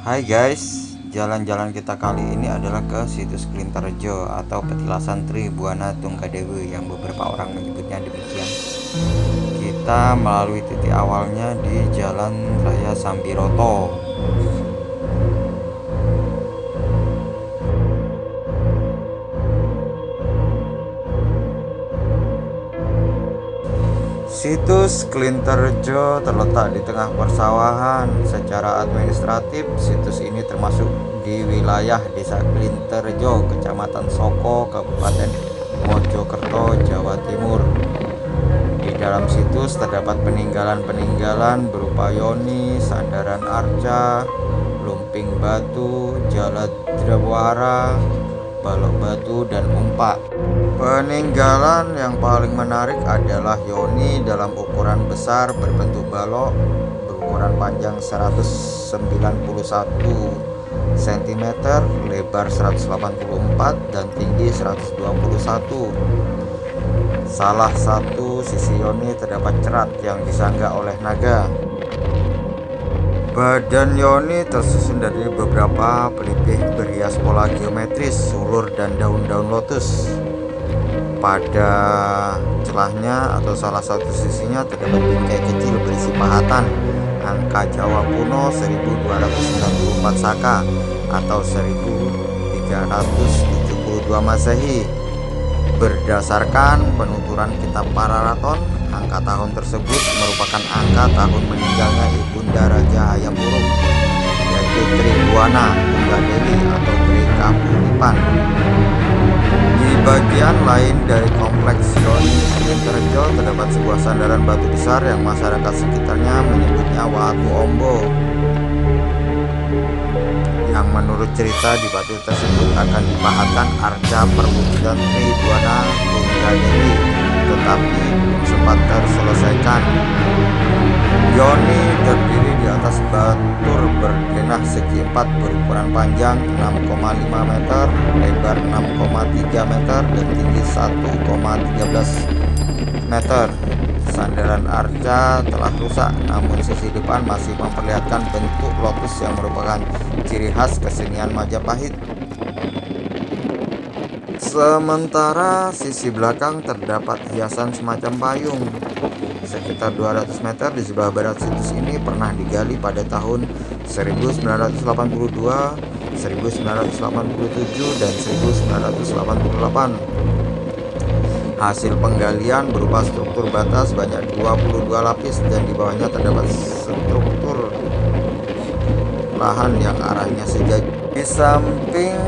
Hai guys, jalan-jalan kita kali ini adalah ke situs Klintarjo atau Petilasan Tri Buana Tunggadewi yang beberapa orang menyebutnya demikian. Kita melalui titik awalnya di Jalan Raya Sambiroto. Situs Klintarjo terletak di tengah persawahan. Secara administratif, situs ini termasuk di wilayah Desa Klintarjo, Kecamatan Soko, Kabupaten Mojokerto, Jawa Timur. Di dalam situs terdapat peninggalan-peninggalan berupa yoni, sandaran arca, lumping batu, jaladrawara, balok batu, dan umpak. Peninggalan yang paling menarik adalah yoni dalam ukuran besar berbentuk balok berukuran panjang 191 cm, lebar 184 dan tinggi 121. Salah satu sisi yoni terdapat cerat yang disanggah oleh naga. Badan yoni tersusun dari beberapa pelipih berhias pola geometris, sulur, dan daun-daun lotus. Pada celahnya atau salah satu sisinya terdapat bingkai kecil berisi pahatan angka Jawa kuno 1294 Saka atau 1372 Masehi. Berdasarkan penuturan kitab Pararaton, angka tahun tersebut merupakan angka tahun meninggalnya Ibunda Raja Hayam Wuruk, yaitu Tri Buana Tunggadewi atau Tri Kapuripan. Di bagian lain dari kompleks yoni Klintarjo terdapat sebuah sandaran batu besar yang masyarakat sekitarnya menyebutnya Watu Ombo, yang menurut cerita di batu tersebut akan dipahatkan arca perwujudan Tri Buana Tunggadewi, tetapi belum sempat terselesaikan. Yoni terdiri di atas batur berdenah segi 4 berukuran panjang 6,5 meter, lebar 6,3 meter, dan tinggi 1,13 meter. Sandaran arca telah rusak, namun sisi depan masih memperlihatkan bentuk lotus yang merupakan ciri khas kesenian Majapahit. Sementara sisi belakang terdapat hiasan semacam payung. Sekitar 200 meter di sebelah barat situs ini pernah digali pada tahun 1982, 1987, dan 1988. Hasil penggalian berupa struktur bata sebanyak 22 lapis dan di bawahnya terdapat struktur lahan yang arahnya sejajar. Di samping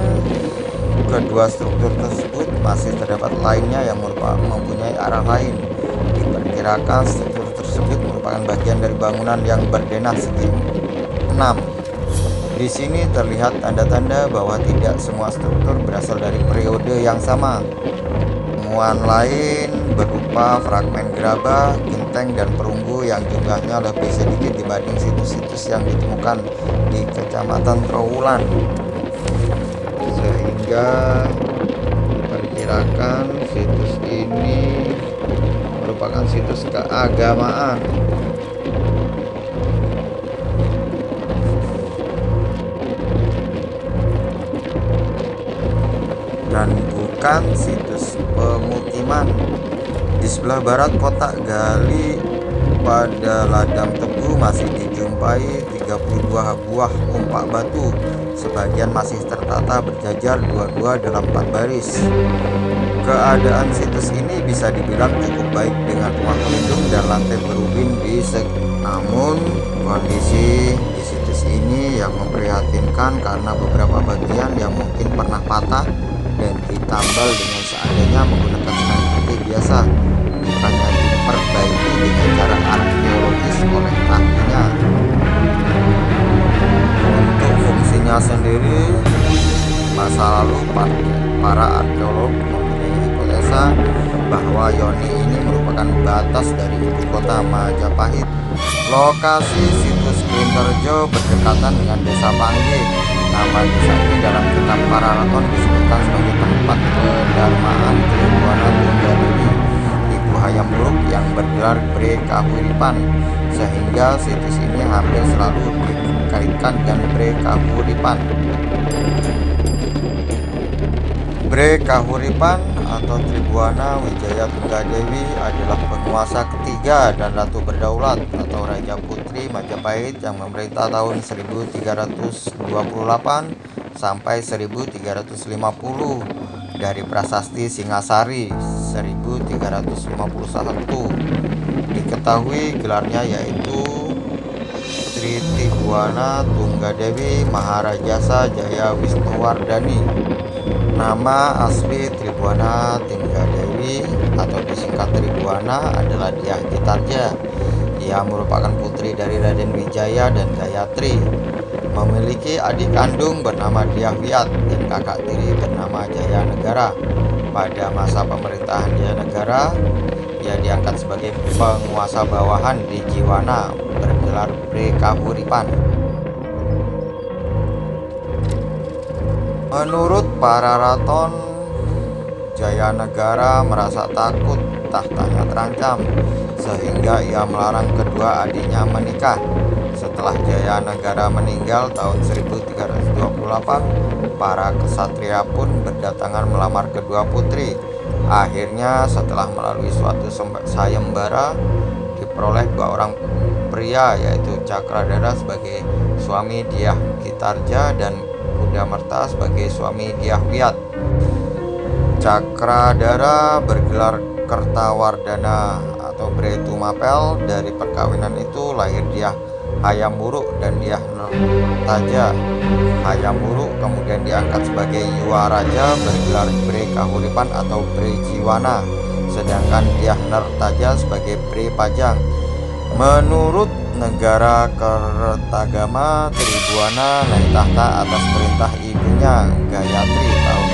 kedua struktur tersebut masih terdapat lainnya yang mempunyai arah lain. Diperkirakan struktur tersebut merupakan bagian dari bangunan yang berdenah segi 6. Di sini terlihat tanda-tanda bahwa tidak semua struktur berasal dari periode yang sama. Temuan lain berupa fragmen gerabah, genteng, dan perunggu yang jumlahnya lebih sedikit dibanding situs-situs yang ditemukan di Kecamatan Trowulan, sehingga diperkirakan situs ini merupakan situs keagamaan. Dan bukan situs pemukiman. Di sebelah barat kotak gali pada ladang tebu masih dijumpai 32 buah umpak batu. Sebagian masih tertata berjajar dua-dua dalam 4 baris. Keadaan situs ini bisa dibilang cukup baik dengan rumah pelindung dan lantai berubin namun kondisi di situs ini yang memprihatinkan karena beberapa bagian yang mungkin pernah patah dan ditambal dengan seadanya menggunakan semen putih biasa, bukannya diperbaiki dengan cara arkeologis oleh ahlinya. Untuk fungsinya sendiri, masa lalu para arkeolog mempunyai hipotesa bahwa yoni ini merupakan batas dari ibu kota Majapahit. Lokasi situs Klintarjo berdekatan dengan Desa Panggih. Nama desa ini dalam kitab Pararaton disebutkan sebagai tempat pendarmaan Tri Buana Tunggadewi, Ibu Hayam Wuruk yang bergelar bergelar Bre Kahuripan, sehingga situs ini hampir selalu dikaitkan dengan Bre Kahuripan. Bre Kahuripan atau Tribuana Wijaya Tunggadewi adalah penguasa ketiga dan ratu berdaulat atau Raja Putri Majapahit yang memerintah tahun 1328 sampai 1350 dari Prasasti Singasari 1351. Diketahui gelarnya yaitu Tri Tribuana Tunggadewi Maharajasa Jaya Wisnuwardhani. Nama asli Tribuana Tunggadewi atau disingkat Tribuana adalah Dyah Gitarja. Ia merupakan putri dari Raden Wijaya dan Gayatri. Memiliki adik kandung bernama Dyah Wiyat dan kakak tiri bernama Jaya Negara. Pada masa pemerintahan Jaya Negara, ia diangkat sebagai penguasa bawahan di Jiwana, bergelar Bre Kahuripan. Menurut para raton, Jaya Negara merasa takut tahtanya terancam, sehingga ia melarang kedua adiknya menikah. Setelah Jaya Negara meninggal tahun 1328, para kesatria pun berdatangan melamar kedua putri. Akhirnya setelah melalui suatu sayembara, diperoleh dua orang pria, yaitu Cakradara sebagai suami Dyah Gitarja dan Kudamerta sebagai suami Dyah Wiyat. Cakradara bergelar Kertawardhana atau Bre Tumapel. Dari perkawinan itu lahir Dyah Hayam Wuruk dan Dyah Nertaja. Hayam Wuruk kemudian diangkat sebagai Yuwa Raja, bergelar Bre Kahuripan atau Bre Jiwana, sedangkan Dyah Nertaja sebagai Bre Pajang. Menurut negara Kertagama, Tribuana naik tahta atas perintah ibunya Gayatri tahun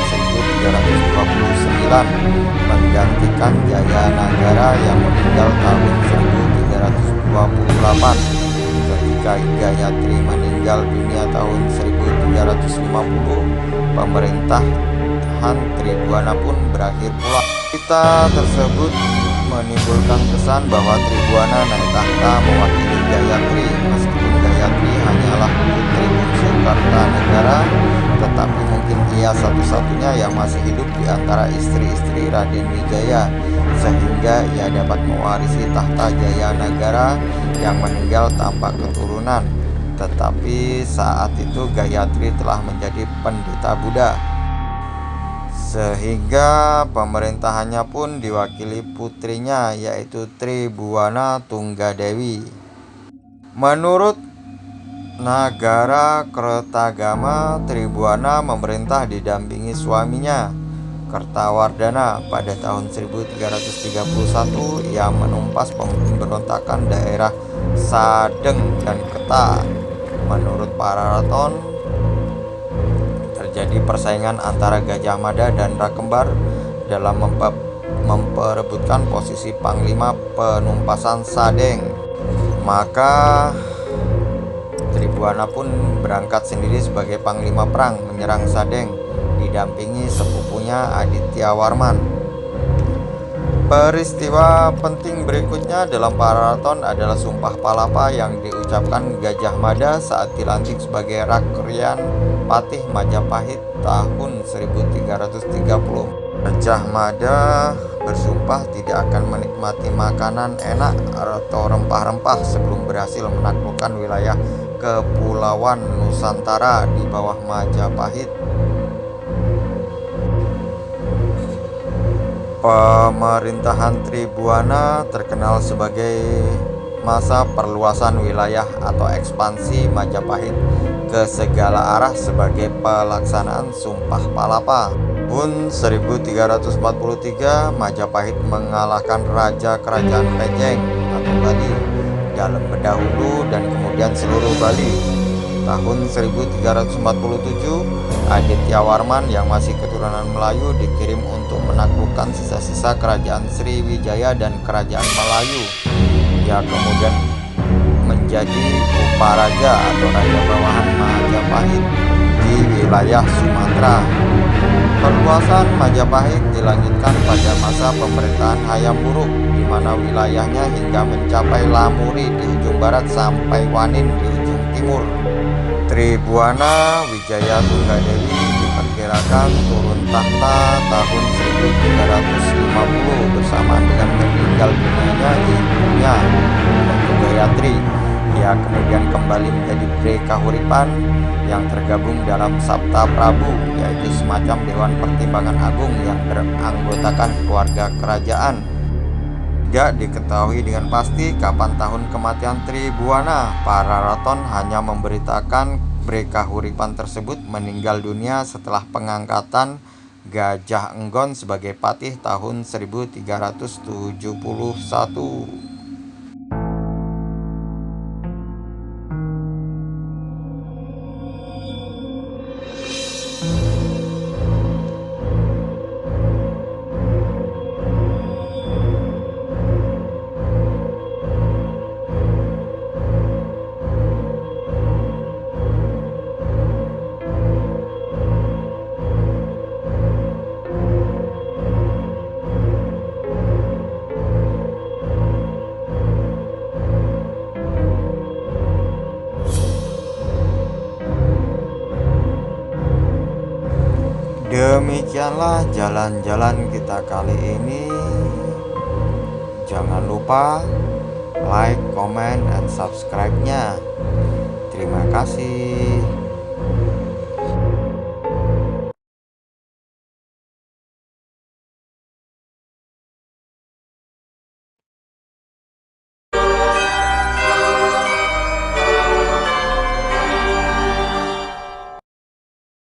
1329, menggantikan Jaya Negara yang meninggal tahun 1328. Ketika Gayatri meninggal dunia tahun 1350, pemerintahan Tribuana pun berakhir pula. Cerita tersebut menimbulkan kesan bahwa Tribuana naik tahta mewakili Gayatri. Meskipun Gayatri hanyalah putri bungsu Kartanegara, tetapi mungkin ia satu-satunya yang masih hidup di antara istri-istri Raden Wijaya, sehingga ia dapat mewarisi tahta Jaya Negara yang meninggal tanpa keturunan. Tetapi saat itu Gayatri telah menjadi pendeta Buddha, sehingga pemerintahannya pun diwakili putrinya, yaitu Tribuana Tunggadewi. Menurut Nagara Kertagama, Tribuana memerintah didampingi suaminya Kertawardhana. Pada tahun 1331 ia menumpas pemberontakan daerah Sadeng dan Keta. Menurut para raton, terjadi persaingan antara Gajah Mada dan Rakembar dalam memperebutkan posisi panglima penumpasan Sadeng. Maka Tribuana pun berangkat sendiri sebagai panglima perang menyerang Sadeng, didampingi sepupunya Aditya Warman. Peristiwa penting berikutnya dalam para raton adalah Sumpah Palapa yang diucapkan Gajah Mada saat dilantik sebagai Rakrian Patih Majapahit tahun 1330. Gajah Mada bersumpah tidak akan menikmati makanan enak atau rempah-rempah sebelum berhasil menaklukkan wilayah Kepulauan Nusantara di bawah Majapahit. Pemerintahan Tribuana terkenal sebagai masa perluasan wilayah atau ekspansi Majapahit ke segala arah sebagai pelaksanaan Sumpah Palapa. Tahun 1343, Majapahit mengalahkan Raja Kerajaan Pejeng atau Bali dalam Bedahulu dan kemudian seluruh Bali. Tahun 1347, Aditya Warman yang masih keturunan Melayu dikirim untuk menaklukkan sisa-sisa kerajaan Sriwijaya dan kerajaan Melayu. Ia kemudian menjadi Uparaja atau raja bawahan Majapahit di wilayah Sumatera. Perluasan Majapahit dilangitkan pada masa pemerintahan Hayam Wuruk, di mana wilayahnya hingga mencapai Lamuri di ujung barat sampai Wanin di ujung timur. Tribuana Wijaya Tunggadewi diperkirakan turun tahta tahun 1350 bersamaan dengan meninggal dunianya ibunya, Ratu Gayatri. Ia kemudian kembali menjadi Bre Kahuripan yang tergabung dalam Sabta Prabu, yaitu semacam Dewan Pertimbangan Agung yang beranggotakan keluarga kerajaan. Tidak diketahui dengan pasti kapan tahun kematian Tribuana. Para raton hanya memberitakan Bre Kahuripan tersebut meninggal dunia setelah pengangkatan Gajah Enggon sebagai patih tahun 1371. Demikianlah jalan-jalan kita kali ini. Jangan lupa like, comment, and subscribe-nya. Terima kasih.